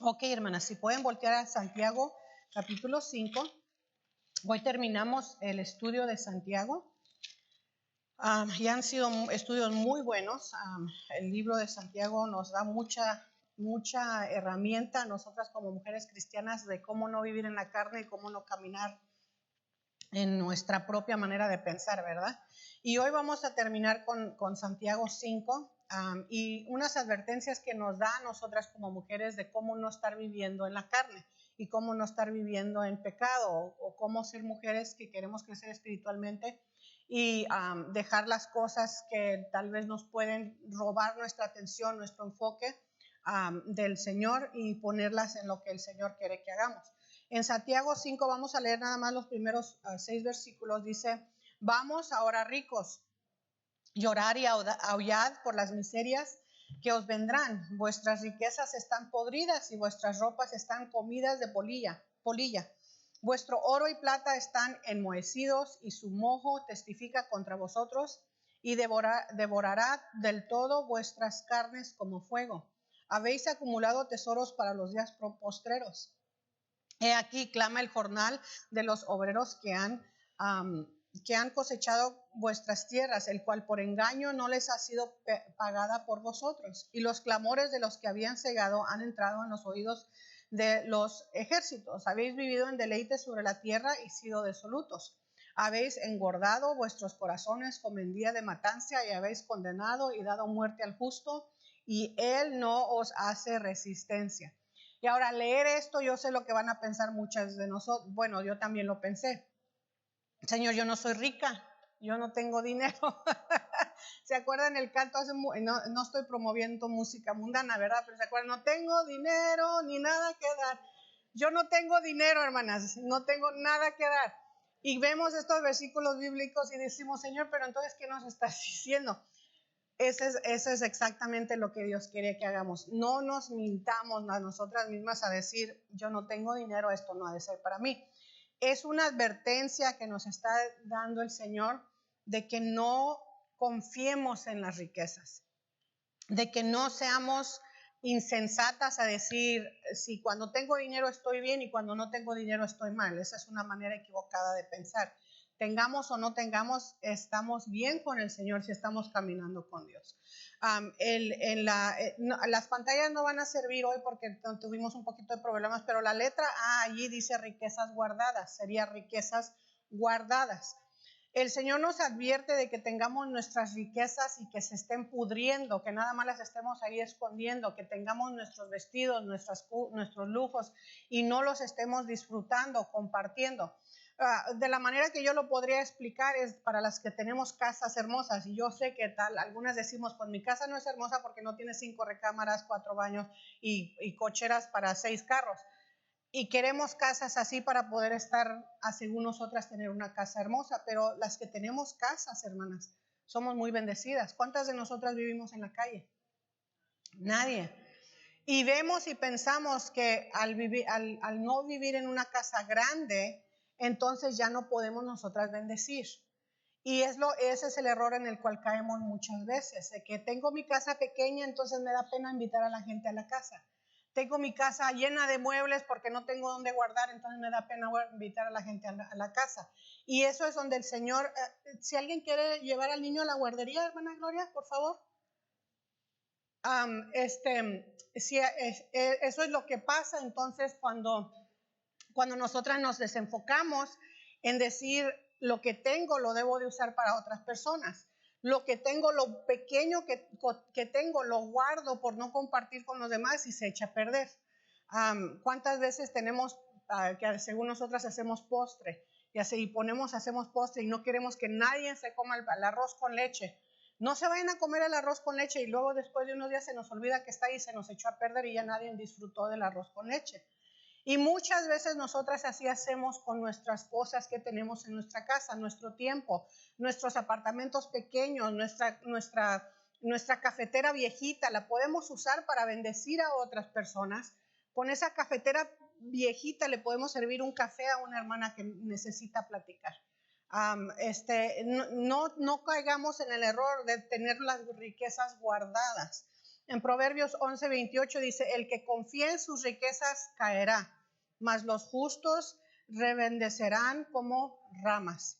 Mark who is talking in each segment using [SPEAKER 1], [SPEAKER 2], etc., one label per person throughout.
[SPEAKER 1] Ok, hermanas, si pueden voltear a Santiago capítulo 5. Hoy terminamos el estudio de Santiago. Ya han sido estudios muy buenos. El libro de Santiago nos da mucha herramienta a nosotras como mujeres cristianas de cómo no vivir en la carne y cómo no caminar en nuestra propia manera de pensar, ¿verdad? Y hoy vamos a terminar con Santiago 5 y unas advertencias que nos da a nosotras como mujeres de cómo no estar viviendo en la carne y cómo no estar viviendo en pecado o cómo ser mujeres que queremos crecer espiritualmente y dejar las cosas que tal vez nos pueden robar nuestra atención, nuestro enfoque del Señor y ponerlas en lo que el Señor quiere que hagamos. En Santiago 5 vamos a leer nada más los primeros 6 versículos. Dice: vamos ahora ricos, llorar y aullad por las miserias que os vendrán. Vuestras riquezas están podridas y vuestras ropas están comidas de polilla. Vuestro oro y plata están enmohecidos y su mojo testifica contra vosotros y devorará del todo vuestras carnes como fuego. Habéis acumulado tesoros para los días postreros. He aquí clama el jornal de los obreros que han cosechado vuestras tierras, el cual por engaño no les ha sido pagada por vosotros. Y los clamores de los que habían cegado han entrado en los oídos de los ejércitos. Habéis vivido en deleite sobre la tierra y sido disolutos. Habéis engordado vuestros corazones como en día de matanza y habéis condenado y dado muerte al justo y él no os hace resistencia. Y ahora leer esto, yo sé lo que van a pensar muchas de nosotros. Bueno, yo también lo pensé. Señor, yo no soy rica, yo no tengo dinero. ¿Se acuerdan el canto? No estoy promoviendo música mundana, ¿verdad? Pero ¿se acuerdan? No tengo dinero ni nada que dar. Yo no tengo dinero, hermanas, no tengo nada que dar. Y vemos estos versículos bíblicos y decimos: Señor, pero entonces, ¿qué nos estás diciendo? Eso es exactamente lo que Dios quiere que hagamos. No nos mintamos a nosotras mismas a decir: yo no tengo dinero, esto no ha de ser para mí. Es una advertencia que nos está dando el Señor de que no confiemos en las riquezas, de que no seamos insensatas a decir: si cuando tengo dinero estoy bien y cuando no tengo dinero estoy mal. Esa es una manera equivocada de pensar. Tengamos o no tengamos, estamos bien con el Señor si estamos caminando con Dios. Las pantallas no van a servir hoy porque tuvimos un poquito de problemas, pero la letra A allí dice riquezas guardadas, sería riquezas guardadas. El Señor nos advierte de que tengamos nuestras riquezas y que se estén pudriendo, que nada más las estemos ahí escondiendo, que tengamos nuestros vestidos, nuestros lujos y no los estemos disfrutando, compartiendo. De la manera que yo lo podría explicar es para las que tenemos casas hermosas, y yo sé que tal, algunas decimos: pues mi casa no es hermosa porque no tiene 5 recámaras, 4 baños y cocheras para 6 carros. Y queremos casas así para poder estar, según nosotras, tener una casa hermosa. Pero las que tenemos casas, hermanas, somos muy bendecidas. ¿Cuántas de nosotras vivimos en la calle? Nadie. Y vemos y pensamos que al no vivir en una casa grande, entonces ya no podemos nosotras bendecir. Y ese es el error en el cual caemos muchas veces, de que tengo mi casa pequeña, entonces me da pena invitar a la gente a la casa. Tengo mi casa llena de muebles porque no tengo dónde guardar, entonces me da pena invitar a la gente a la casa. Y eso es donde el Señor, si alguien quiere llevar al niño a la guardería, hermana Gloria, por favor. Eso es lo que pasa entonces cuando nosotras nos desenfocamos en decir: lo que tengo lo debo de usar para otras personas. Lo que tengo, lo pequeño que tengo, lo guardo por no compartir con los demás y se echa a perder. ¿Cuántas veces tenemos que según nosotras hacemos postre y hacemos postre y no queremos que nadie se coma el arroz con leche? No se vayan a comer el arroz con leche y luego después de unos días se nos olvida que está ahí, se nos echó a perder y ya nadie disfrutó del arroz con leche. Y muchas veces nosotras así hacemos con nuestras cosas que tenemos en nuestra casa, nuestro tiempo, nuestros apartamentos pequeños, nuestra cafetera viejita, la podemos usar para bendecir a otras personas. Con esa cafetera viejita le podemos servir un café a una hermana que necesita platicar. No caigamos en el error de tener las riquezas guardadas. En Proverbios 11:28 dice, el que confía en sus riquezas caerá, mas los justos reverdecerán como ramas.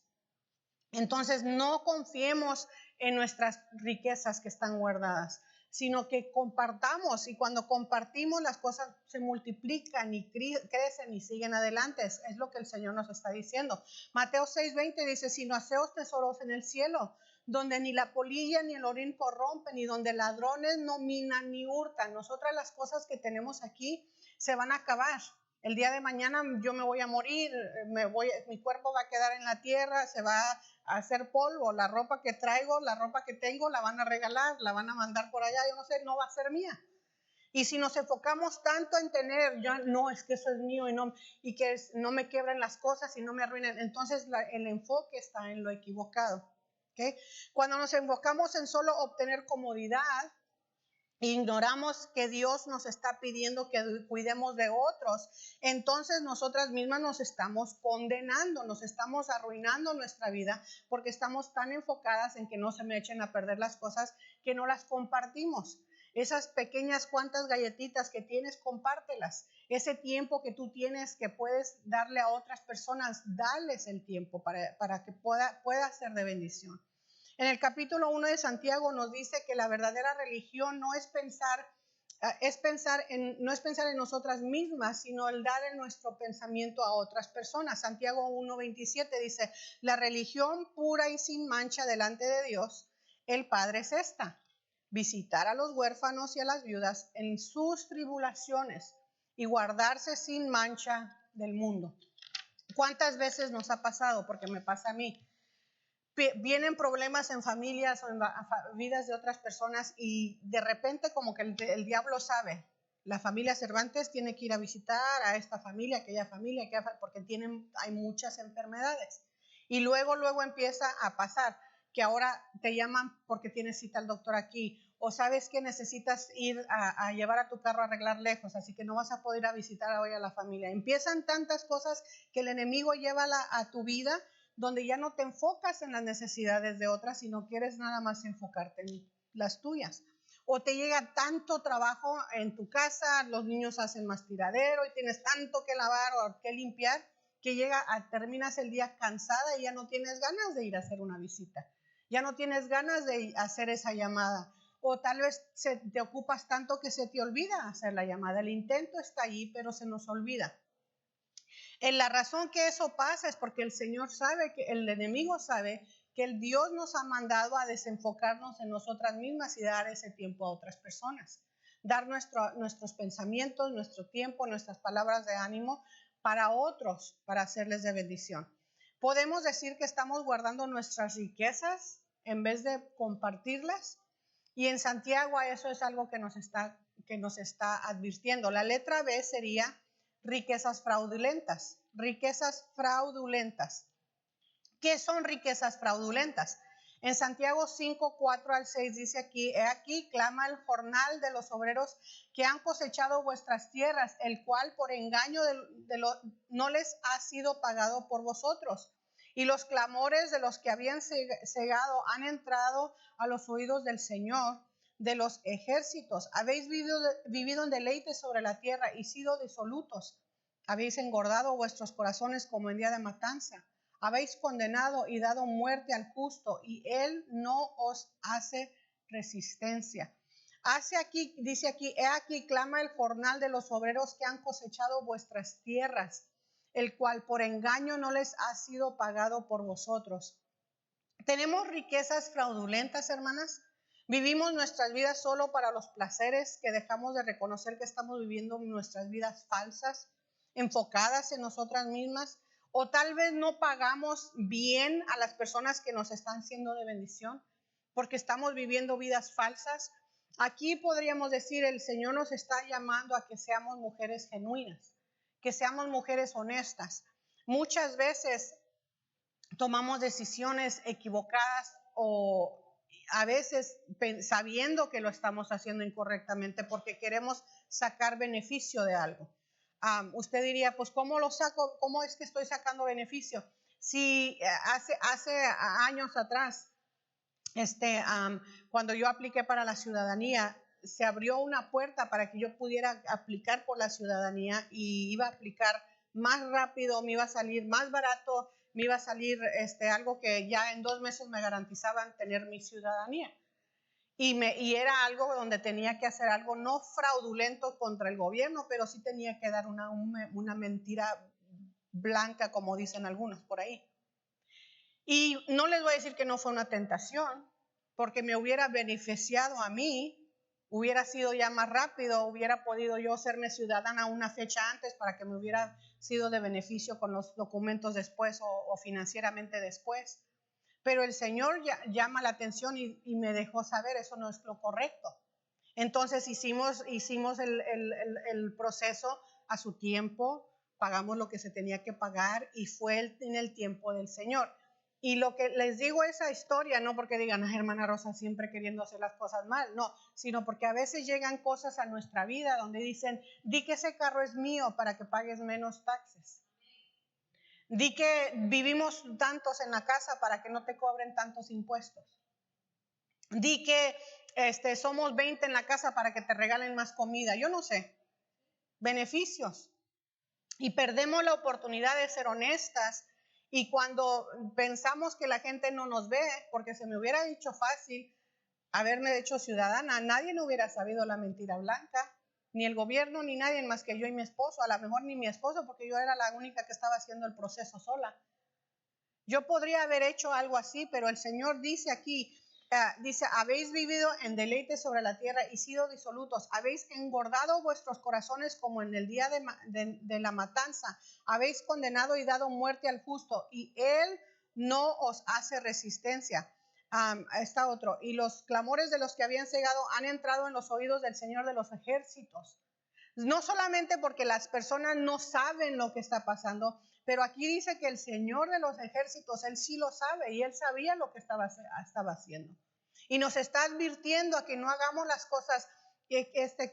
[SPEAKER 1] Entonces no confiemos en nuestras riquezas que están guardadas, sino que compartamos, y cuando compartimos las cosas se multiplican y crecen y siguen adelante. Es lo que el Señor nos está diciendo. Mateo 6:20 dice, sino haceos tesoros en el cielo, donde ni la polilla ni el orín corrompen, y donde ladrones no minan ni hurtan. Nosotras las cosas que tenemos aquí se van a acabar. El día de mañana yo me voy a morir, mi cuerpo va a quedar en la tierra, se va a hacer polvo, la ropa que traigo, la ropa que tengo, la van a regalar, la van a mandar por allá, yo no sé, no va a ser mía. Y si nos enfocamos tanto en tener, ya no, es que eso es mío y que no me quiebren las cosas y no me arruinen, entonces el enfoque está en lo equivocado. ¿Okay? Cuando nos enfocamos en solo obtener comodidad, ignoramos que Dios nos está pidiendo que cuidemos de otros, entonces nosotras mismas nos estamos condenando, nos estamos arruinando nuestra vida porque estamos tan enfocadas en que no se me echen a perder las cosas que no las compartimos. Esas pequeñas cuantas galletitas que tienes, compártelas. Ese tiempo que tú tienes que puedes darle a otras personas, dales el tiempo para que pueda ser de bendición. En el capítulo 1 de Santiago nos dice que la verdadera religión no es pensar en nosotras mismas, sino el dar en nuestro pensamiento a otras personas. Santiago 1:27 dice, la religión pura y sin mancha delante de Dios, el Padre es esta, visitar a los huérfanos y a las viudas en sus tribulaciones y guardarse sin mancha del mundo. ¿Cuántas veces nos ha pasado? Porque me pasa a mí. Vienen problemas en familias o en vidas de otras personas y de repente como que el diablo sabe, la familia Cervantes tiene que ir a visitar a esta familia, aquella familia, porque hay muchas enfermedades. Y luego empieza a pasar que ahora te llaman porque tienes cita al doctor aquí, o sabes que necesitas ir a llevar a tu carro a arreglar lejos, así que no vas a poder ir a visitar hoy a la familia. Empiezan tantas cosas que el enemigo lleva a tu vida, donde ya no te enfocas en las necesidades de otras, sino quieres nada más enfocarte en las tuyas. O te llega tanto trabajo en tu casa, los niños hacen más tiradero y tienes tanto que lavar o que limpiar, que terminas el día cansada y ya no tienes ganas de ir a hacer una visita. Ya no tienes ganas de hacer esa llamada. O tal vez te ocupas tanto que se te olvida hacer la llamada. El intento está ahí, pero se nos olvida. La razón que eso pasa es porque el Señor sabe, que el enemigo sabe que el Dios nos ha mandado a desenfocarnos en nosotras mismas y dar ese tiempo a otras personas. Dar nuestros pensamientos, nuestro tiempo, nuestras palabras de ánimo para otros, para hacerles de bendición. Podemos decir que estamos guardando nuestras riquezas en vez de compartirlas. Y en Santiago eso es algo que nos está advirtiendo. La letra B sería riquezas fraudulentas. Riquezas fraudulentas. ¿Qué son riquezas fraudulentas? En Santiago 5:4-6 dice aquí, he aquí clama el jornal de los obreros que han cosechado vuestras tierras, el cual por engaño no les ha sido pagado por vosotros. Y los clamores de los que habían cegado han entrado a los oídos del Señor de los ejércitos. Habéis vivido en deleite sobre la tierra y sido disolutos. Habéis engordado vuestros corazones como en día de matanza. Habéis condenado y dado muerte al justo, y él no os hace resistencia. Dice aquí, he aquí clama el jornal de los obreros que han cosechado vuestras tierras, el cual por engaño no les ha sido pagado por vosotros. ¿Tenemos riquezas fraudulentas, hermanas? ¿Vivimos nuestras vidas solo para los placeres, que dejamos de reconocer que estamos viviendo nuestras vidas falsas, enfocadas en nosotras mismas? ¿O tal vez no pagamos bien a las personas que nos están siendo de bendición porque estamos viviendo vidas falsas? Aquí podríamos decir, el Señor nos está llamando a que seamos mujeres genuinas, que seamos mujeres honestas. Muchas veces tomamos decisiones equivocadas o a veces sabiendo que lo estamos haciendo incorrectamente porque queremos sacar beneficio de algo. Usted diría, pues ¿cómo lo saco? ¿Cómo es que estoy sacando beneficio? Si hace años atrás, cuando yo apliqué para la ciudadanía, se abrió una puerta para que yo pudiera aplicar por la ciudadanía y iba a aplicar más rápido, me iba a salir más barato, me iba a salir algo que ya en 2 meses me garantizaban tener mi ciudadanía. Y era algo donde tenía que hacer algo no fraudulento contra el gobierno, pero sí tenía que dar una mentira blanca, como dicen algunos por ahí. Y no les voy a decir que no fue una tentación, porque me hubiera beneficiado a mí, hubiera sido ya más rápido, hubiera podido yo serme ciudadana una fecha antes para que me hubiera sido de beneficio con los documentos después o financieramente después. Pero el Señor llama la atención y me dejó saber, eso no es lo correcto. Entonces hicimos el proceso a su tiempo, pagamos lo que se tenía que pagar y fue en el tiempo del Señor. Y lo que les digo esa historia, no porque digan, hermana Rosa siempre queriendo hacer las cosas mal, no, sino porque a veces llegan cosas a nuestra vida donde dicen, di que ese carro es mío para que pagues menos taxes. Di que vivimos tantos en la casa para que no te cobren tantos impuestos. Di que somos 20 en la casa para que te regalen más comida. Yo no sé. Beneficios. Y perdemos la oportunidad de ser honestas. Y cuando pensamos que la gente no nos ve, porque se me hubiera dicho fácil haberme hecho ciudadana, nadie no hubiera sabido la mentira blanca. Ni el gobierno, ni nadie más que yo y mi esposo. A lo mejor ni mi esposo, porque yo era la única que estaba haciendo el proceso sola. Yo podría haber hecho algo así, pero el Señor dice aquí, dice, habéis vivido en deleite sobre la tierra y sido disolutos, habéis engordado vuestros corazones como en el día de la matanza, habéis condenado y dado muerte al justo, y Él no os hace resistencia. Está otro, y los clamores de los que habían cegado han entrado en los oídos del Señor de los ejércitos. No solamente porque las personas no saben lo que está pasando, pero aquí dice que el Señor de los ejércitos, Él sí lo sabe y Él sabía lo que estaba haciendo. Y nos está advirtiendo a que no hagamos las cosas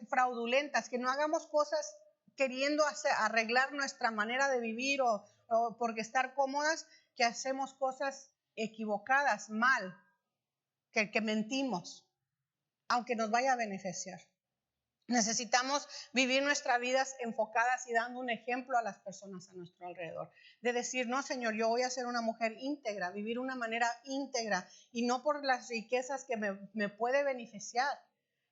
[SPEAKER 1] fraudulentas, que no hagamos cosas queriendo arreglar nuestra manera de vivir o porque estar cómodas, que hacemos cosas equivocadas, mal, que mentimos, aunque nos vaya a beneficiar. Necesitamos vivir nuestras vidas enfocadas y dando un ejemplo a las personas a nuestro alrededor. De decir, no, Señor, yo voy a ser una mujer íntegra, vivir una manera íntegra y no por las riquezas que me puede beneficiar,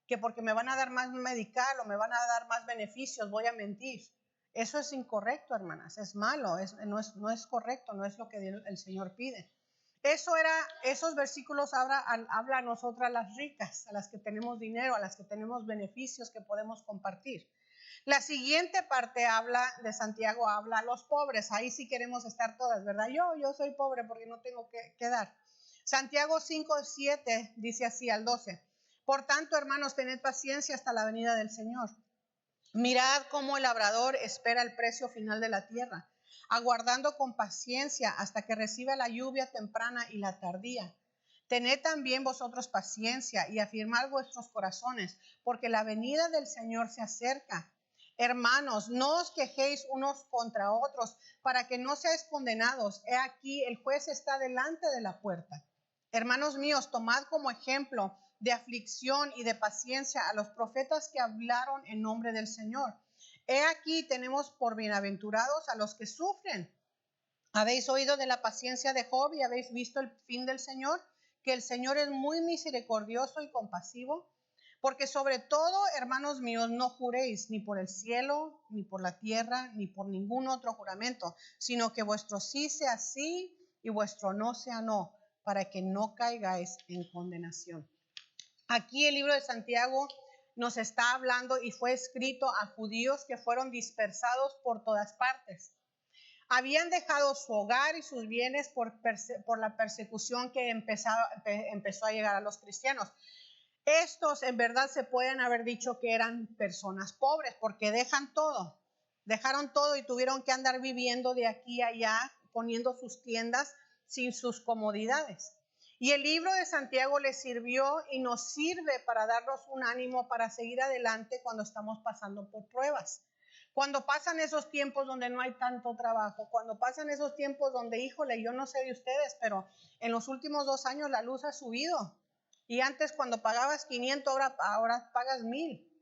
[SPEAKER 1] que porque me van a dar más medical o me van a dar más beneficios, voy a mentir. Eso es incorrecto, hermanas, es malo, no es correcto, no es lo que el Señor pide. Esos versículos habla a nosotras las ricas, a las que tenemos dinero, a las que tenemos beneficios que podemos compartir. La siguiente parte de Santiago habla a los pobres. Ahí sí queremos estar todas, ¿verdad? Yo soy pobre porque no tengo que dar. Santiago 5:7 dice así al 12. Por tanto, hermanos, tened paciencia hasta la venida del Señor. Mirad cómo el labrador espera el precio final de la tierra, aguardando con paciencia hasta que reciba la lluvia temprana y la tardía. Tened también vosotros paciencia y afirmad vuestros corazones, porque la venida del Señor se acerca. Hermanos, no os quejéis unos contra otros, para que no seáis condenados. He aquí, el juez está delante de la puerta. Hermanos míos, tomad como ejemplo de aflicción y de paciencia a los profetas que hablaron en nombre del Señor. He aquí tenemos por bienaventurados a los que sufren. ¿Habéis oído de la paciencia de Job y habéis visto el fin del Señor? Que el Señor es muy misericordioso y compasivo. Porque sobre todo, hermanos míos, no juréis ni por el cielo, ni por la tierra, ni por ningún otro juramento, sino que vuestro sí sea sí y vuestro no sea no, para que no caigáis en condenación. Aquí el libro de Santiago nos está hablando y fue escrito a judíos que fueron dispersados por todas partes. Habían dejado su hogar y sus bienes por la persecución que empezó a llegar a los cristianos. Estos en verdad se pueden haber dicho que eran personas pobres porque dejaron todo y tuvieron que andar viviendo de aquí a allá, poniendo sus tiendas sin sus comodidades. Y el libro de Santiago les sirvió y nos sirve para darnos un ánimo para seguir adelante cuando estamos pasando por pruebas. Cuando pasan esos tiempos donde no hay tanto trabajo, cuando pasan esos tiempos donde, híjole, yo no sé de ustedes, pero en los últimos 2 años la luz ha subido. Y antes cuando pagabas 500, ahora pagas 1000.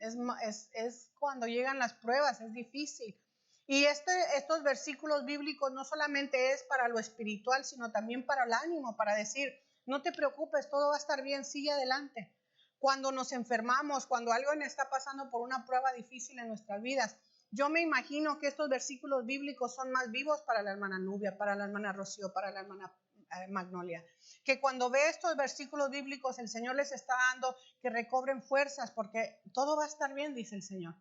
[SPEAKER 1] Es cuando llegan las pruebas, es difícil. Y estos versículos bíblicos no solamente es para lo espiritual, sino también para el ánimo, para decir, no te preocupes, todo va a estar bien, sigue adelante. Cuando nos enfermamos, cuando alguien está pasando por una prueba difícil en nuestras vidas, yo me imagino que estos versículos bíblicos son más vivos para la hermana Nubia, para la hermana Rocío, para la hermana Magnolia, que cuando ve estos versículos bíblicos el Señor les está dando que recobren fuerzas porque todo va a estar bien, dice el Señor.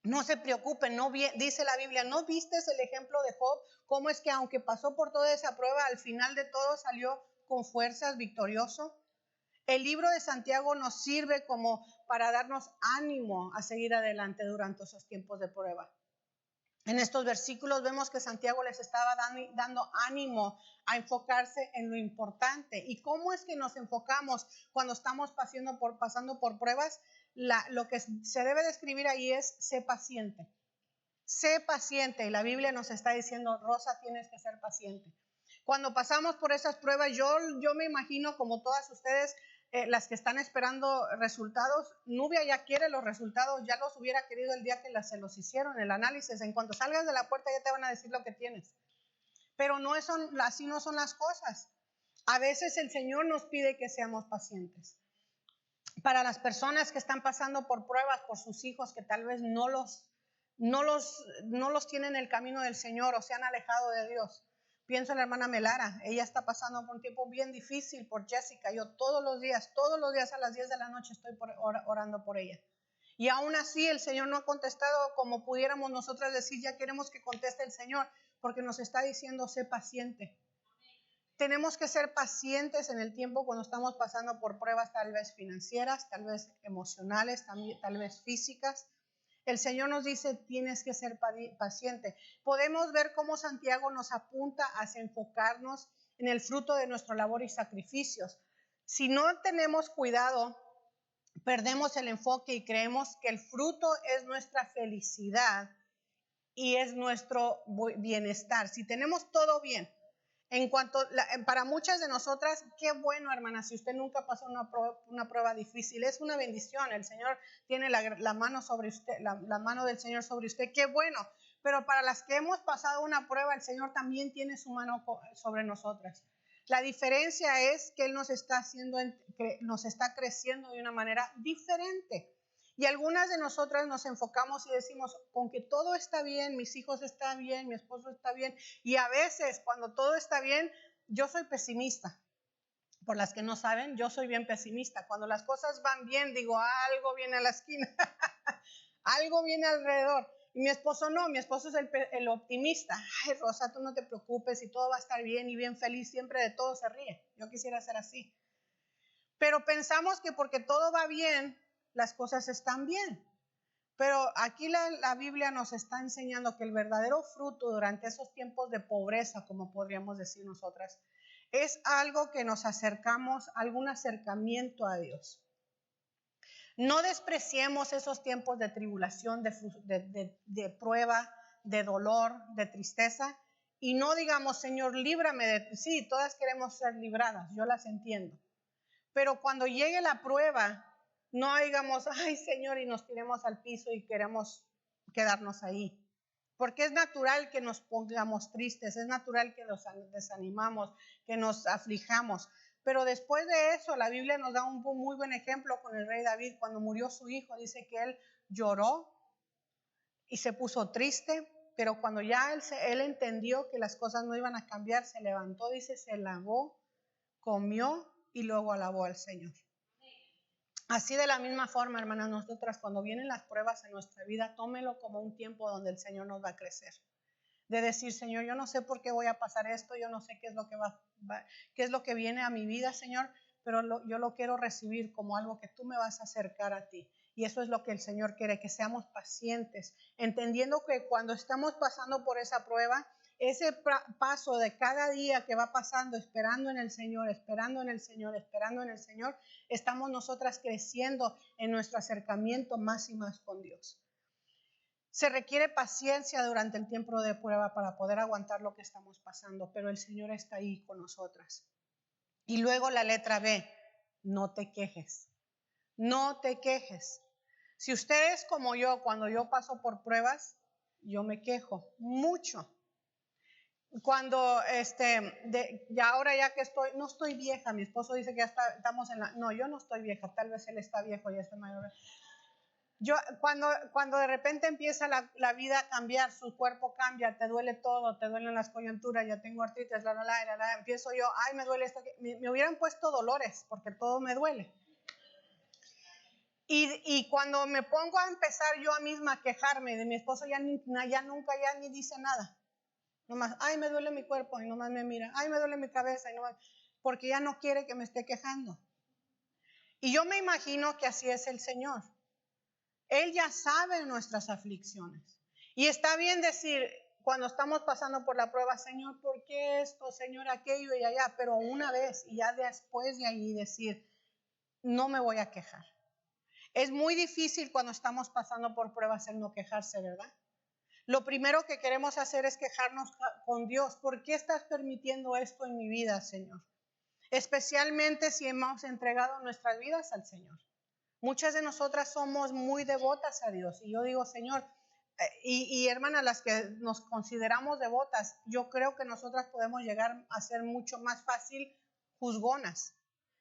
[SPEAKER 1] No se preocupen, dice la Biblia, ¿no viste el ejemplo de Job? Cómo es que aunque pasó por toda esa prueba, al final de todo salió con fuerzas, victorioso. El libro de Santiago nos sirve como para darnos ánimo a seguir adelante durante esos tiempos de prueba. En estos versículos vemos que Santiago les estaba dando ánimo a enfocarse en lo importante. ¿Y cómo es que nos enfocamos cuando estamos pasando por pruebas? Lo que se debe describir ahí es: sé paciente. Sé paciente. Y la Biblia nos está diciendo, Rosa, tienes que ser paciente. Cuando pasamos por esas pruebas, yo me imagino como todas ustedes, las que están esperando resultados, Nubia ya quiere los resultados, ya los hubiera querido el día que se los hicieron, el análisis. En cuanto salgas de la puerta ya te van a decir lo que tienes. Pero así no son las cosas. A veces el Señor nos pide que seamos pacientes. Para las personas que están pasando por pruebas por sus hijos, que tal vez no los tienen en el camino del Señor o se han alejado de Dios. Pienso en la hermana Melara, ella está pasando por un tiempo bien difícil por Jessica. Yo todos los días a las 10 de la noche estoy orando por ella. Y aún así el Señor no ha contestado como pudiéramos nosotras decir, ya queremos que conteste el Señor, porque nos está diciendo, sé paciente. Tenemos que ser pacientes en el tiempo cuando estamos pasando por pruebas tal vez financieras, tal vez emocionales, tal vez físicas. El Señor nos dice, tienes que ser paciente. Podemos ver cómo Santiago nos apunta hacia enfocarnos en el fruto de nuestra labor y sacrificios. Si no tenemos cuidado, perdemos el enfoque y creemos que el fruto es nuestra felicidad y es nuestro bienestar. Si tenemos todo bien, para muchas de nosotras, qué bueno, hermana, si usted nunca pasó una prueba difícil, es una bendición. El Señor tiene la mano sobre usted, la mano del Señor sobre usted, qué bueno. Pero para las que hemos pasado una prueba, el Señor también tiene su mano sobre nosotras. La diferencia es que Él nos está creciendo de una manera diferente. Y algunas de nosotras nos enfocamos y decimos, con que todo está bien, mis hijos están bien, mi esposo está bien. Y a veces cuando todo está bien, yo soy pesimista. Por las que no saben, yo soy bien pesimista. Cuando las cosas van bien, digo, algo viene a la esquina, algo viene alrededor. Y mi esposo no, mi esposo es el optimista. Ay, Rosa, tú no te preocupes y todo va a estar bien y bien feliz, siempre de todo se ríe. Yo quisiera ser así. Pero pensamos que porque todo va bien, las cosas están bien. Pero aquí la Biblia nos está enseñando que el verdadero fruto durante esos tiempos de pobreza, como podríamos decir nosotras, es algo que nos acercamos, algún acercamiento a Dios. No despreciemos esos tiempos de tribulación, de prueba, de dolor, de tristeza, y no digamos, Señor, líbrame de... Sí, todas queremos ser libradas, yo las entiendo. Pero cuando llegue la prueba, no digamos, ay Señor, y nos tiremos al piso y queremos quedarnos ahí. Porque es natural que nos pongamos tristes, es natural que nos desanimamos, que nos aflijamos. Pero después de eso, la Biblia nos da un muy buen ejemplo con el rey David. Cuando murió su hijo, dice que él lloró y se puso triste. Pero cuando ya él entendió que las cosas no iban a cambiar, se levantó, dice, se lavó, comió y luego alabó al Señor. Así de la misma forma, hermanas, nosotras cuando vienen las pruebas en nuestra vida, tómelo como un tiempo donde el Señor nos va a crecer. De decir, Señor, yo no sé por qué voy a pasar esto, yo no sé qué es lo que qué es lo que viene a mi vida, Señor, pero yo lo quiero recibir como algo que tú me vas a acercar a ti. Y eso es lo que el Señor quiere, que seamos pacientes, entendiendo que cuando estamos pasando por esa prueba, ese paso de cada día que va pasando, esperando en el Señor, esperando en el Señor, esperando en el Señor, estamos nosotras creciendo en nuestro acercamiento más y más con Dios. Se requiere paciencia durante el tiempo de prueba para poder aguantar lo que estamos pasando, pero el Señor está ahí con nosotras. Y luego la letra B. no te quejes. No te quejes. Si usted es como yo, cuando yo paso por pruebas, yo me quejo mucho. Cuando, ya ahora ya que no estoy vieja, mi esposo dice que ya estamos no, yo no estoy vieja, tal vez él está viejo y está mayor. Yo, cuando de repente empieza la vida a cambiar, su cuerpo cambia, te duele todo, te duelen las coyunturas, ya tengo artritis, empiezo yo, ay, me duele esto, me hubieran puesto dolores, porque todo me duele. Y cuando me pongo a empezar yo misma a quejarme de mi esposo, ya nunca ni dice nada. Nomás, ay, me duele mi cuerpo, y nomás me mira, ay, me duele mi cabeza, y nomás, porque ya no quiere que me esté quejando. Y yo me imagino que así es el Señor. Él ya sabe nuestras aflicciones. Y está bien decir, cuando estamos pasando por la prueba, Señor, ¿por qué esto? Señor, aquello y allá. Pero una vez y ya después de ahí decir, no me voy a quejar. Es muy difícil cuando estamos pasando por pruebas el no quejarse, ¿verdad? Lo primero que queremos hacer es quejarnos con Dios. ¿Por qué estás permitiendo esto en mi vida, Señor? Especialmente si hemos entregado nuestras vidas al Señor. Muchas de nosotras somos muy devotas a Dios. Y yo digo, Señor, y hermanas, las que nos consideramos devotas, yo creo que nosotras podemos llegar a ser mucho más fácil juzgonas.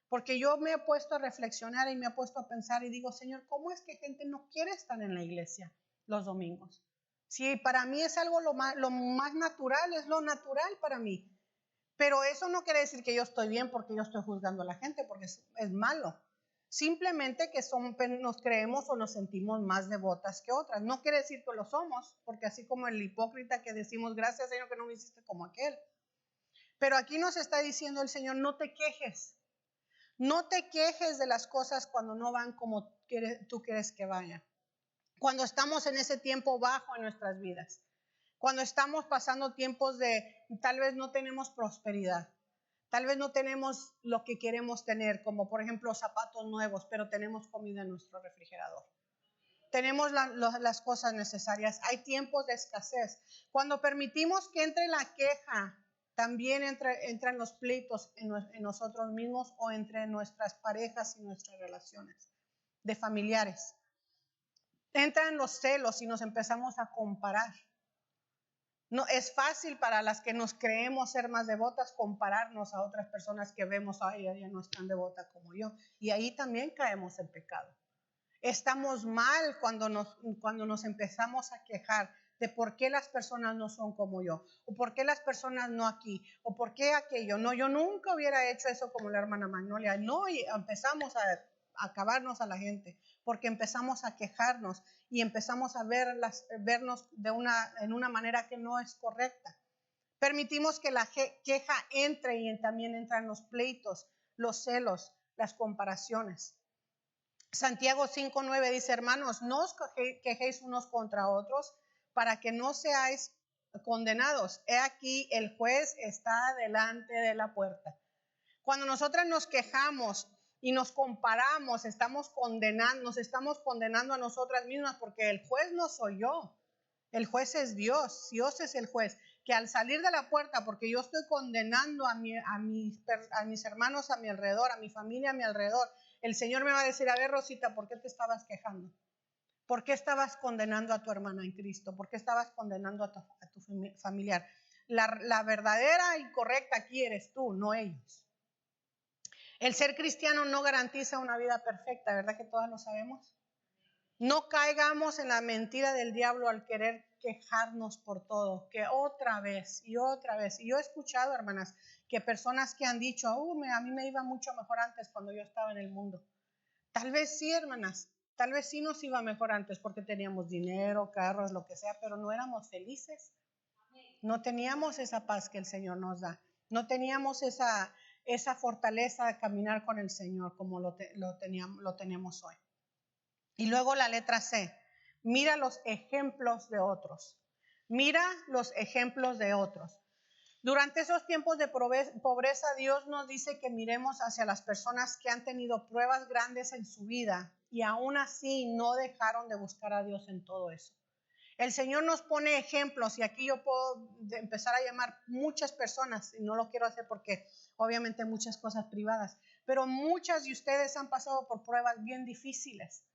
[SPEAKER 1] Porque yo me he puesto a reflexionar y me he puesto a pensar y digo, Señor, ¿cómo es que gente no quiere estar en la iglesia los domingos? Si para mí es algo lo más natural, es lo natural para mí. Pero eso no quiere decir que yo estoy bien porque yo estoy juzgando a la gente, porque es malo. Simplemente que nos creemos o nos sentimos más devotas que otras. No quiere decir que lo somos, porque así como el hipócrita que decimos, gracias Señor que no me hiciste como aquel. Pero aquí nos está diciendo el Señor, no te quejes. No te quejes de las cosas cuando no van como tú quieres que vayan. Cuando estamos en ese tiempo bajo en nuestras vidas. Cuando estamos pasando tiempos de tal vez no tenemos prosperidad. Tal vez no tenemos lo que queremos tener, como por ejemplo zapatos nuevos, pero tenemos comida en nuestro refrigerador. Tenemos las cosas necesarias. Hay tiempos de escasez. Cuando permitimos que entre la queja, también entran los pleitos en nosotros mismos o entre nuestras parejas y nuestras relaciones de familiares. Entran los celos y nos empezamos a comparar. No, es fácil para las que nos creemos ser más devotas compararnos a otras personas que vemos, ay, ella no es tan devota como yo. Y ahí también caemos en pecado. Estamos mal cuando nos empezamos a quejar de por qué las personas no son como yo, o por qué las personas no aquí, o por qué aquello. No, yo nunca hubiera hecho eso como la hermana Magnolia. No, y empezamos a acabarnos a la gente, porque empezamos a quejarnos y empezamos a vernos en una manera que no es correcta. Permitimos que la queja entre y también entran los pleitos, los celos, las comparaciones. Santiago 5:9 dice, hermanos, no os quejéis unos contra otros para que no seáis condenados. He aquí, el juez está delante de la puerta. Cuando nosotras nos quejamos y nos comparamos, nos estamos condenando a nosotras mismas, porque el juez no soy yo, el juez es Dios. Dios es el juez, que al salir de la puerta, porque yo estoy condenando a mis hermanos a mi alrededor, a mi familia a mi alrededor, el Señor me va a decir, a ver, Rosita, ¿por qué te estabas quejando? ¿Por qué estabas condenando a tu hermana en Cristo? ¿Por qué estabas condenando a tu familiar? La verdadera y correcta aquí eres tú, no ellos. El ser cristiano no garantiza una vida perfecta, ¿verdad que todos lo sabemos? No caigamos en la mentira del diablo al querer quejarnos por todo, que otra vez y otra vez. Y yo he escuchado, hermanas, que personas que han dicho, a mí me iba mucho mejor antes cuando yo estaba en el mundo. Tal vez sí, hermanas, tal vez sí nos iba mejor antes porque teníamos dinero, carros, lo que sea, pero no éramos felices. No teníamos esa paz que el Señor nos da. No teníamos esa fortaleza de caminar con el Señor como lo tenemos hoy. Y luego la letra C, mira los ejemplos de otros. Mira los ejemplos de otros. Durante esos tiempos de pobreza, Dios nos dice que miremos hacia las personas que han tenido pruebas grandes en su vida y aún así no dejaron de buscar a Dios en todo eso. El Señor nos pone ejemplos y aquí yo puedo empezar a llamar muchas personas y no lo quiero hacer porque obviamente muchas cosas privadas, pero muchas de ustedes han pasado por pruebas bien difíciles.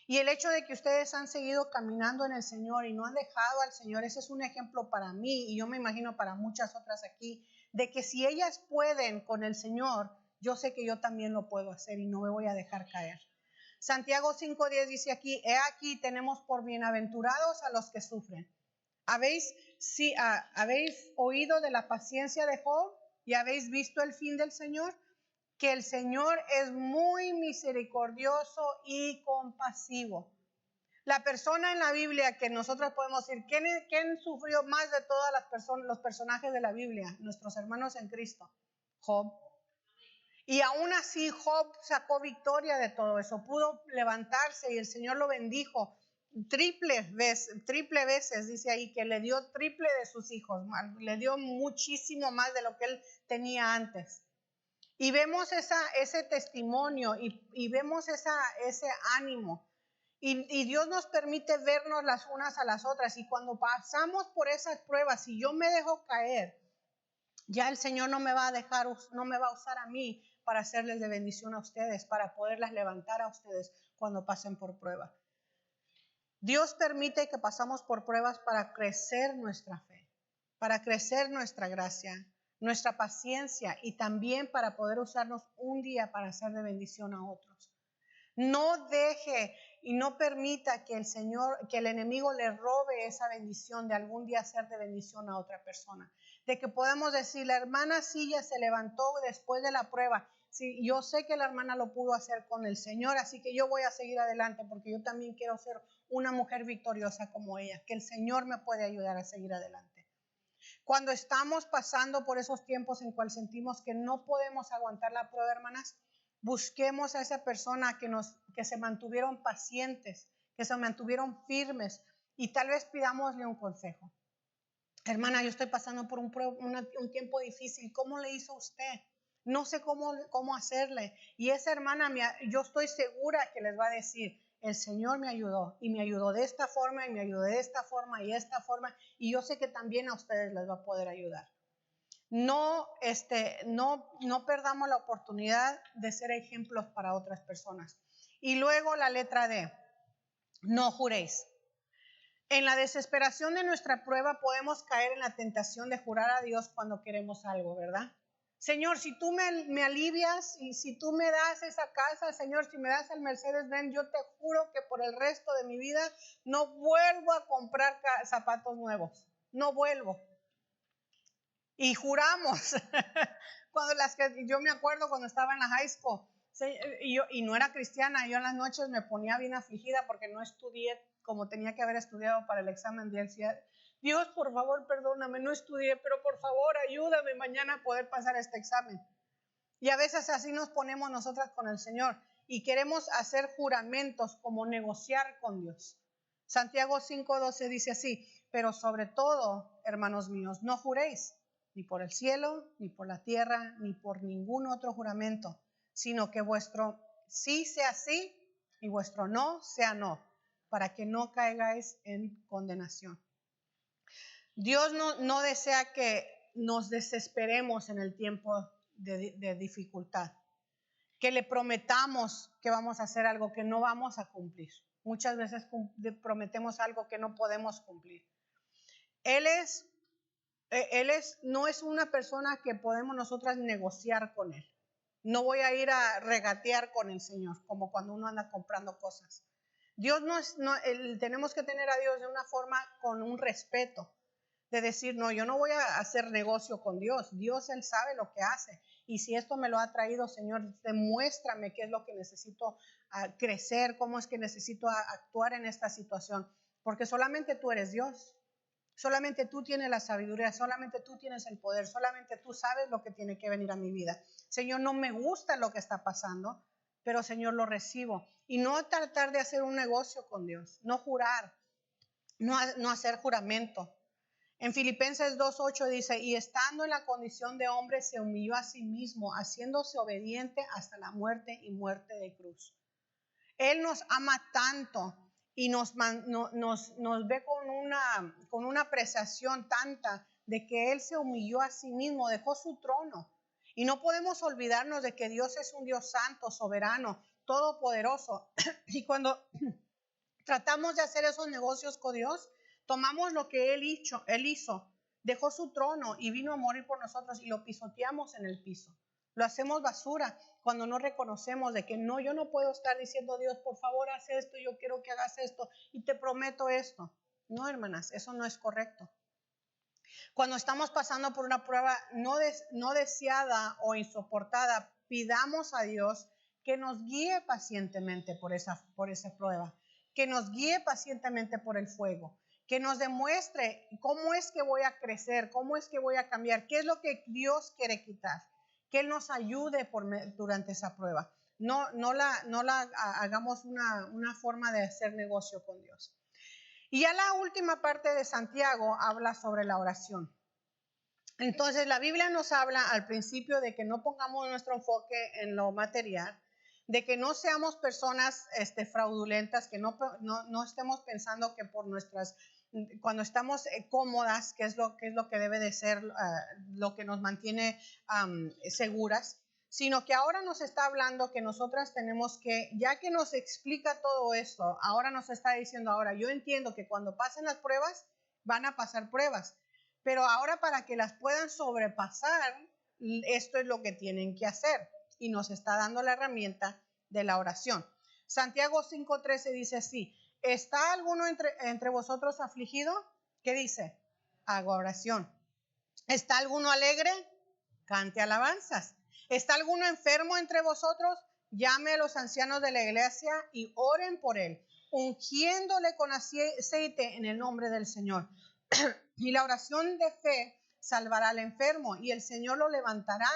[SPEAKER 1] Y el hecho de que ustedes han seguido caminando en el Señor y no han dejado al Señor, ese es un ejemplo para mí y yo me imagino para muchas otras aquí, de que si ellas pueden con el Señor, yo sé que yo también lo puedo hacer y no me voy a dejar caer. Santiago 5:10 dice aquí, he aquí tenemos por bienaventurados a los que sufren. ¿Habéis oído de la paciencia de Job y habéis visto el fin del Señor? Que el Señor es muy misericordioso y compasivo. La persona en la Biblia que nosotros podemos decir, ¿quién sufrió más de todas las personas, los personajes de la Biblia? Nuestros hermanos en Cristo, Job. Y aún así Job sacó victoria de todo eso, pudo levantarse y el Señor lo bendijo triple veces, dice ahí, que le dio triple de sus hijos, le dio muchísimo más de lo que él tenía antes. Y vemos ese testimonio y vemos ese ánimo. Y Dios nos permite vernos las unas a las otras. Y cuando pasamos por esas pruebas, si yo me dejo caer, ya el Señor no me va a usar a mí para hacerles de bendición a ustedes, para poderlas levantar a ustedes cuando pasen por prueba. Dios permite que pasamos por pruebas para crecer nuestra fe, para crecer nuestra gracia, nuestra paciencia y también para poder usarnos un día para hacer de bendición a otros. No deje y no permita que el enemigo le robe esa bendición de algún día hacer de bendición a otra persona. De que podamos decir, la hermana Silla se levantó después de la prueba. Sí, yo sé que la hermana lo pudo hacer con el Señor, así que yo voy a seguir adelante porque yo también quiero ser una mujer victoriosa como ella, que el Señor me puede ayudar a seguir adelante. Cuando estamos pasando por esos tiempos en cual sentimos que no podemos aguantar la prueba, hermanas, busquemos a esa persona que se mantuvieron pacientes, que se mantuvieron firmes y tal vez pidámosle un consejo. Hermana, yo estoy pasando por un tiempo difícil. ¿Cómo le hizo usted? No sé cómo hacerle. Y esa hermana, yo estoy segura que les va a decir, el Señor me ayudó y me ayudó de esta forma y me ayudó de esta forma y esta forma. Y yo sé que también a ustedes les va a poder ayudar. No perdamos la oportunidad de ser ejemplos para otras personas. Y luego la letra D, no juréis. En la desesperación de nuestra prueba podemos caer en la tentación de jurar a Dios cuando queremos algo, ¿verdad? Señor, si tú me alivias y si tú me das esa casa, Señor, si me das el Mercedes-Benz, yo te juro que por el resto de mi vida no vuelvo a comprar zapatos nuevos. No vuelvo. Y juramos, yo me acuerdo cuando estaba en la high school, y no era cristiana, yo en las noches me ponía bien afligida porque no estudié como tenía que haber estudiado para el examen de decía, Dios, por favor, perdóname, no estudié, pero por favor, ayúdame mañana a poder pasar este examen. Y a veces así nos ponemos nosotras con el Señor y queremos hacer juramentos como negociar con Dios. Santiago 5:12 dice así, pero sobre todo, hermanos míos, no juréis ni por el cielo, ni por la tierra, ni por ningún otro juramento, sino que vuestro sí sea sí y vuestro no sea no, para que no caigáis en condenación. Dios no desea que nos desesperemos en el tiempo de dificultad, que le prometamos que vamos a hacer algo que no vamos a cumplir. Muchas veces prometemos algo que no podemos cumplir. Él no es una persona que podemos nosotras negociar con él. No voy a ir a regatear con el Señor, como cuando uno anda comprando cosas. Tenemos que tener a Dios de una forma con un respeto, de decir, no, yo no voy a hacer negocio con Dios. Dios, Él sabe lo que hace. Y si esto me lo ha traído, Señor, demuéstrame qué es lo que necesito crecer, cómo es que necesito actuar en esta situación. Porque solamente tú eres Dios. Solamente tú tienes la sabiduría, solamente tú tienes el poder, solamente tú sabes lo que tiene que venir a mi vida. Señor, no me gusta lo que está pasando, pero Señor, lo recibo. Y no tratar de hacer un negocio con Dios, no jurar, no hacer juramento. En Filipenses 2:8 dice, y estando en la condición de hombre, se humilló a sí mismo, haciéndose obediente hasta la muerte y muerte de cruz. Él nos ama tanto y nos ve con una apreciación tanta de que Él se humilló a sí mismo, dejó su trono Y no podemos olvidarnos de que Dios es un Dios santo, soberano, todopoderoso. Y cuando tratamos de hacer esos negocios con Dios, tomamos lo que Él hizo, dejó su trono y vino a morir por nosotros y lo pisoteamos en el piso. Lo hacemos basura cuando no reconocemos de que no, yo no puedo estar diciendo, Dios, por favor, haz esto, yo quiero que hagas esto y te prometo esto. No, hermanas, eso no es correcto. Cuando estamos pasando por una prueba no deseada o insoportada, pidamos a Dios que nos guíe pacientemente por esa prueba, que nos guíe pacientemente por el fuego, que nos demuestre cómo es que voy a crecer, cómo es que voy a cambiar, qué es lo que Dios quiere quitar, que Él nos ayude durante esa prueba. No la hagamos una forma de hacer negocio con Dios. Y ya la última parte de Santiago habla sobre la oración. Entonces la Biblia nos habla al principio de que no pongamos nuestro enfoque en lo material, de que no seamos personas fraudulentas, que no estemos pensando que por cuando estamos cómodas, que es lo que debe de ser lo que nos mantiene seguras, sino que ahora nos está hablando que nosotras tenemos que, ya que nos explica todo esto, ahora nos está diciendo, ahora yo entiendo que cuando pasen las pruebas, van a pasar pruebas, pero ahora para que las puedan sobrepasar, esto es lo que tienen que hacer. Y nos está dando la herramienta de la oración. Santiago 5:13 dice así, ¿está alguno entre vosotros afligido? ¿Qué dice? Haga oración. ¿Está alguno alegre? Cante alabanzas. ¿Está alguno enfermo entre vosotros? Llame a los ancianos de la iglesia y oren por él, ungiéndole con aceite en el nombre del Señor. Y la oración de fe salvará al enfermo y el Señor lo levantará.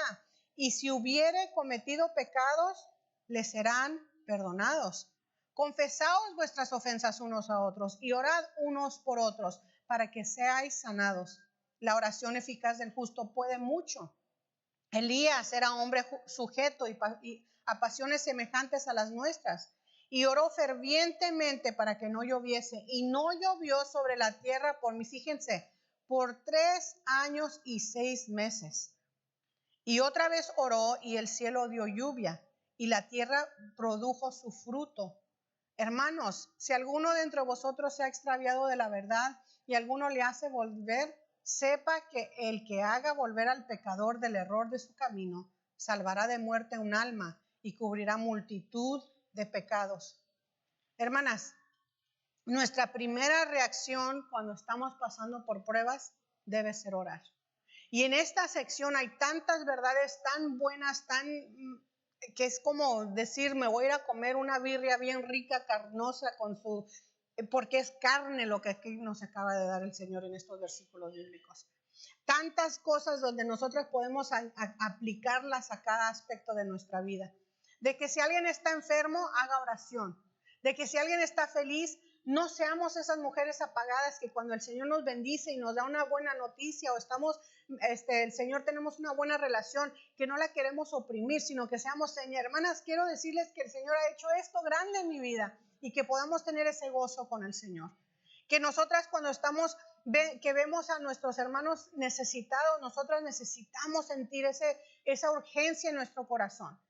[SPEAKER 1] Y si hubiere cometido pecados, le serán perdonados. Confesaos vuestras ofensas unos a otros y orad unos por otros para que seáis sanados. La oración eficaz del justo puede mucho. Elías era hombre sujeto a pasiones semejantes a las nuestras y oró fervientemente para que no lloviese y no llovió sobre la tierra fíjense, por 3 años y 6 meses. Y otra vez oró y el cielo dio lluvia y la tierra produjo su fruto. Hermanos, si alguno de entre vosotros se ha extraviado de la verdad y alguno le hace volver, sepa que el que haga volver al pecador del error de su camino, salvará de muerte un alma y cubrirá multitud de pecados. Hermanas, nuestra primera reacción cuando estamos pasando por pruebas debe ser orar. Y en esta sección hay tantas verdades tan buenas, que es como decir, me voy a ir a comer una birria bien rica, carnosa, porque es carne lo que aquí nos acaba de dar el Señor en estos versículos bíblicos. Tantas cosas donde nosotros podemos aplicarlas a cada aspecto de nuestra vida. De que si alguien está enfermo, haga oración. De que si alguien está feliz, no seamos esas mujeres apagadas que cuando el Señor nos bendice y nos da una buena noticia o el Señor tenemos una buena relación, que no la queremos oprimir, sino que seamos, Señor, hermanas, quiero decirles que el Señor ha hecho esto grande en mi vida y que podamos tener ese gozo con el Señor. Que nosotras cuando que vemos a nuestros hermanos necesitados, nosotras necesitamos sentir esa urgencia en nuestro corazón.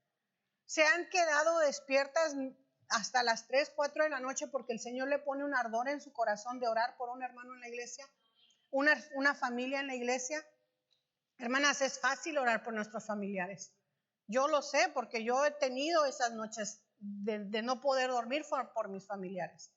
[SPEAKER 1] Se han quedado despiertas hasta las 3, 4 de la noche porque el Señor le pone un ardor en su corazón de orar por un hermano en la iglesia, una familia en la iglesia. Hermanas, es fácil orar por nuestros familiares. Yo lo sé porque yo he tenido esas noches de no poder dormir por mis familiares.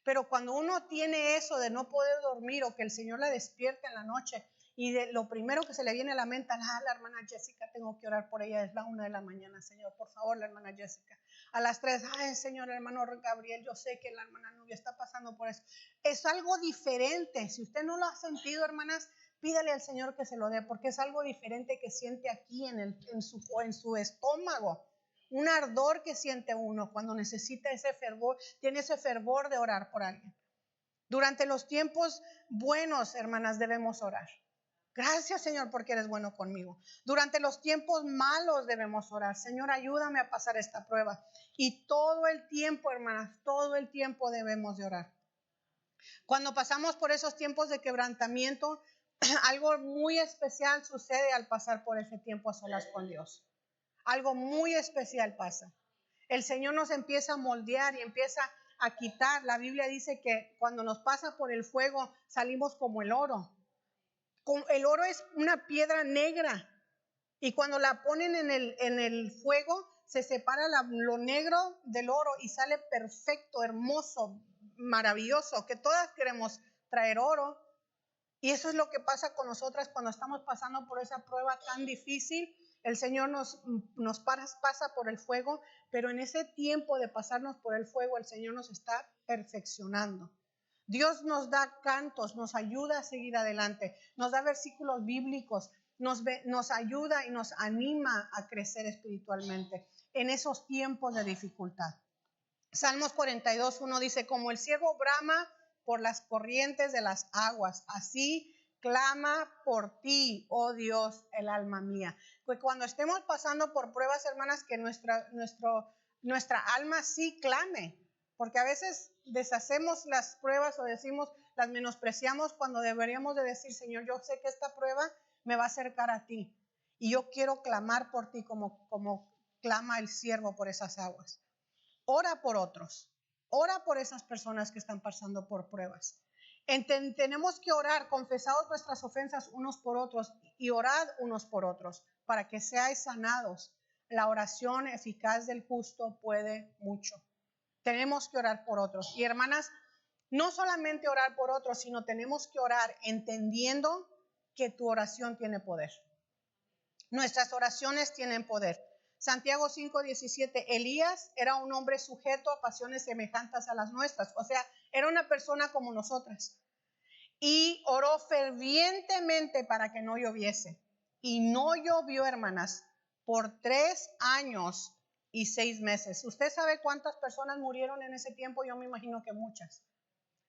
[SPEAKER 1] Pero cuando uno tiene eso de no poder dormir o que el Señor la despierta en la noche y lo primero que se le viene a la mente, la hermana Jessica, tengo que orar por ella, es la 1 de la mañana, Señor, por favor, la hermana Jessica. A las 3, Señor, hermano Gabriel, yo sé que la hermana Nubia está pasando por eso. Es algo diferente. Si usted no lo ha sentido, hermanas, pídale al Señor que se lo dé, porque es algo diferente que siente aquí en su estómago. Un ardor que siente uno cuando necesita ese fervor, tiene ese fervor de orar por alguien. Durante los tiempos buenos, hermanas, debemos orar. Gracias, Señor, porque eres bueno conmigo. Durante los tiempos malos debemos orar. Señor, ayúdame a pasar esta prueba. Y todo el tiempo, hermanas, todo el tiempo debemos de orar. Cuando pasamos por esos tiempos de quebrantamiento, algo muy especial sucede al pasar por ese tiempo a solas con Dios. Algo muy especial pasa. El Señor nos empieza a moldear y empieza a quitar. La Biblia dice que cuando nos pasa por el fuego salimos como el oro. El oro es una piedra negra y cuando la ponen en el fuego se separa lo negro del oro y sale perfecto, hermoso, maravilloso, que todas queremos traer oro. Y eso es lo que pasa con nosotras cuando estamos pasando por esa prueba tan difícil. El Señor nos pasa por el fuego, pero en ese tiempo de pasarnos por el fuego, el Señor nos está perfeccionando. Dios nos da cantos, nos ayuda a seguir adelante, nos da versículos bíblicos, nos ayuda y nos anima a crecer espiritualmente en esos tiempos de dificultad. Salmos 42:1 dice, como el ciervo brama por las corrientes de las aguas, así clama por ti, oh Dios, el alma mía. Pues cuando estemos pasando por pruebas, hermanas, que nuestra alma sí clame, porque a veces deshacemos las pruebas o decimos, las menospreciamos cuando deberíamos de decir, Señor, yo sé que esta prueba me va a acercar a ti y yo quiero clamar por ti como clama el siervo por esas aguas. Ora por otros, ora por esas personas que están pasando por pruebas. Tenemos que orar, confesados nuestras ofensas unos por otros y orad unos por otros para que seáis sanados. La oración eficaz del justo puede mucho. Tenemos que orar por otros. Y hermanas, no solamente orar por otros, sino tenemos que orar entendiendo que tu oración tiene poder. Nuestras oraciones tienen poder. Santiago 5:17, Elías era un hombre sujeto a pasiones semejantes a las nuestras, o sea, era una persona como nosotras. Y oró fervientemente para que no lloviese. Y no llovió, hermanas, por 3 años y 6 meses. ¿Usted sabe cuántas personas murieron en ese tiempo? Yo me imagino que muchas.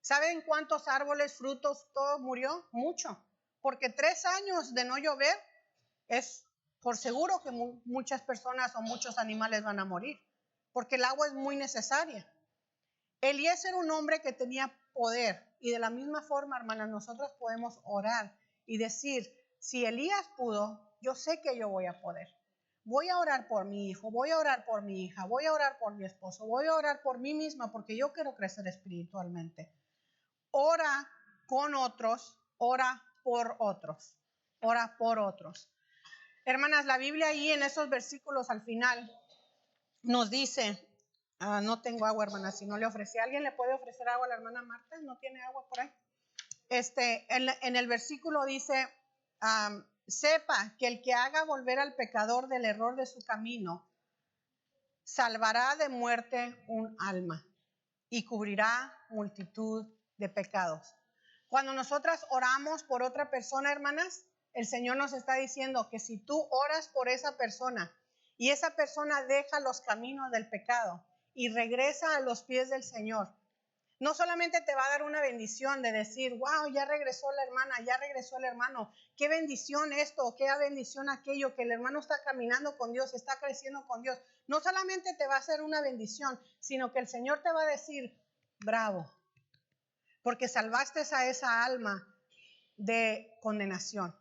[SPEAKER 1] ¿Saben cuántos árboles, frutos, todo murió? Mucho. Porque 3 años de no llover es por seguro que muchas personas o muchos animales van a morir, porque el agua es muy necesaria. Elías era un hombre que tenía poder y de la misma forma, hermanas, nosotros podemos orar y decir, si Elías pudo, yo sé que yo voy a poder. Voy a orar por mi hijo, voy a orar por mi hija, voy a orar por mi esposo, voy a orar por mí misma porque yo quiero crecer espiritualmente. Ora con otros, ora por otros, ora por otros. Hermanas, la Biblia ahí en esos versículos al final nos dice, no tengo agua, hermana, si no le ofrecí, ¿alguien le puede ofrecer agua a la hermana Marta? ¿No tiene agua por ahí? En el versículo dice, sepa que el que haga volver al pecador del error de su camino, salvará de muerte un alma y cubrirá multitud de pecados. Cuando nosotras oramos por otra persona, hermanas, el Señor nos está diciendo que si tú oras por esa persona y esa persona deja los caminos del pecado y regresa a los pies del Señor, no solamente te va a dar una bendición de decir, wow, ya regresó la hermana, ya regresó el hermano, qué bendición esto, qué bendición aquello, que el hermano está caminando con Dios, está creciendo con Dios. No solamente te va a hacer una bendición, sino que el Señor te va a decir, bravo, porque salvaste a esa alma de condenación.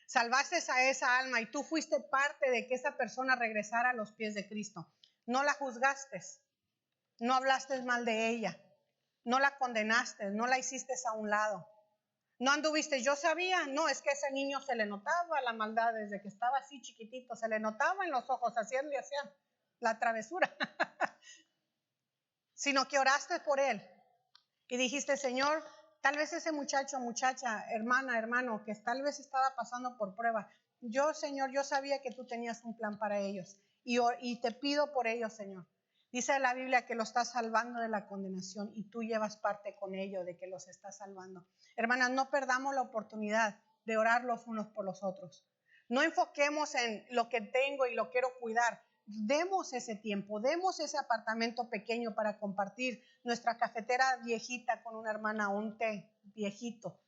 [SPEAKER 1] Salvaste a esa alma y tú fuiste parte de que esa persona regresara a los pies de Cristo. No la juzgaste, no hablaste mal de ella, no la condenaste, no la hiciste a un lado. No anduviste, yo sabía, no, es que a ese niño se le notaba la maldad desde que estaba así chiquitito, se le notaba en los ojos haciendo y hacía la travesura. Sino que oraste por él y dijiste, Señor, tal vez ese muchacho, muchacha, hermana, hermano, que tal vez estaba pasando por prueba, yo, Señor, yo sabía que tú tenías un plan para ellos y te pido por ellos, Señor. Dice la Biblia que lo estás salvando de la condenación y tú llevas parte con ello de que los estás salvando. Hermanas, no perdamos la oportunidad de orar los unos por los otros. No enfoquemos en lo que tengo y lo quiero cuidar. Demos ese tiempo, demos ese apartamento pequeño para compartir nuestra cafetera viejita con una hermana, un té viejito.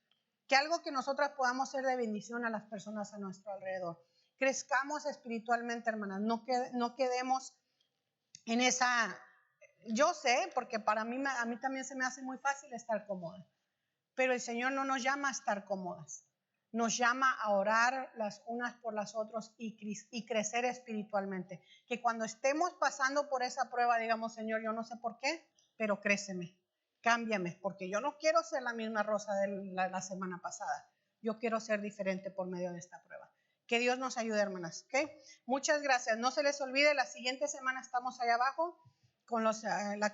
[SPEAKER 1] Que algo que nosotras podamos ser de bendición a las personas a nuestro alrededor. Crezcamos espiritualmente, hermanas. No quedemos en esa. Yo sé, porque a mí también se me hace muy fácil estar cómoda. Pero el Señor no nos llama a estar cómodas. nos llama a orar las unas por las otras y crecer espiritualmente. Que cuando estemos pasando por esa prueba, digamos, Señor, yo no sé por qué, pero créceme, cámbiame, porque yo no quiero ser la misma Rosa de la semana pasada. Yo quiero ser diferente por medio de esta prueba. Que Dios nos ayude, hermanas. ¿Okay? Muchas gracias. No se les olvide, la siguiente semana estamos allá abajo con la clase.